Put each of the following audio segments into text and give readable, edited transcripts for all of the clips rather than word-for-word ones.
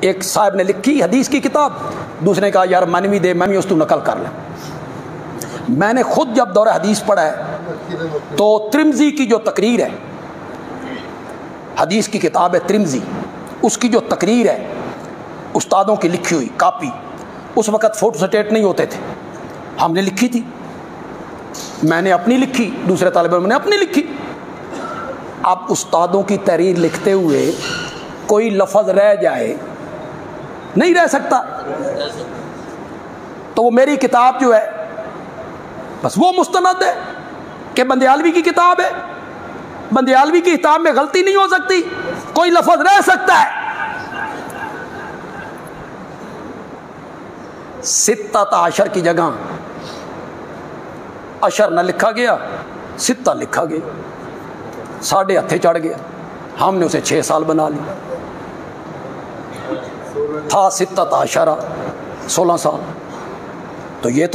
एक साहब ने लिखी हदीस की किताब, दूसरे ने कहा यार मनवी दे, मैं उस तू नकल कर ले। मैंने खुद जब दौरा हदीस पढ़ा है तो तिरमिज़ी की जो तकरीर है, हदीस की किताब है तिरमिज़ी, उसकी जो तकरीर है उस्तादों की लिखी हुई कापी, उस वक़्त फ़ोटो स्टेट नहीं होते थे, हमने लिखी थी, मैंने अपनी लिखी, दूसरे तालिब इल्म ने अपनी लिखी। अब उस्तादों की तहरीर लिखते हुए कोई लफ्ज़ रह जाए, नहीं रह सकता, तो वो मेरी किताब जो है बस वो मुस्तनद है कि बंदयालवी की किताब है, बंदयालवी की किताब में गलती नहीं हो सकती, कोई लफ्ज़ रह सकता है। सित्ता आशर की जगह अशर न लिखा गया, सित्ता लिखा गया, साढ़े हथे चढ़ गया, हमने उसे 6 साल बना लिया। था सित्ता आशरा 16 साल। तो ये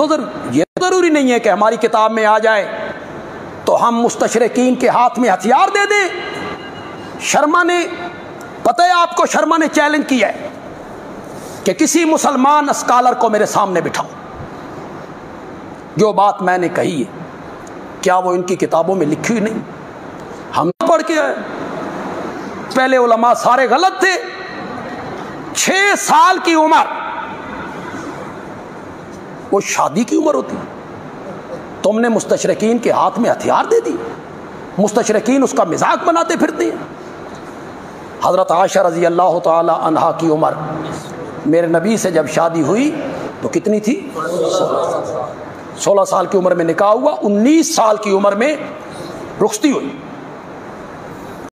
ज़रूरी नहीं है कि हमारी किताब में आ जाए तो हम मुस्तशरिकीन के हाथ में हथियार दे दें। शर्मा ने, पता है आपको, शर्मा ने चैलेंज किया है कि किसी मुसलमान स्कॉलर को मेरे सामने बिठाओ, जो बात मैंने कही है क्या वो इनकी किताबों में लिखी हुई नहीं? हम पढ़ के आए, पहले उलमा सारे गलत थे। 6 साल की उम्र वो शादी की उम्र होती, तुमने मुस्तशरिकीन के हाथ में हथियार दे दिए, मुस्तशरिकीन उसका मजाक बनाते फिरते हैं। हज़रत आयशा रज़ी अल्लाह ताला अन्हा की उम्र, मेरे नबी से जब शादी हुई तो कितनी थी? 16 साल की उम्र में निकाह हुआ, 19 साल की उम्र में रुखसती हुई।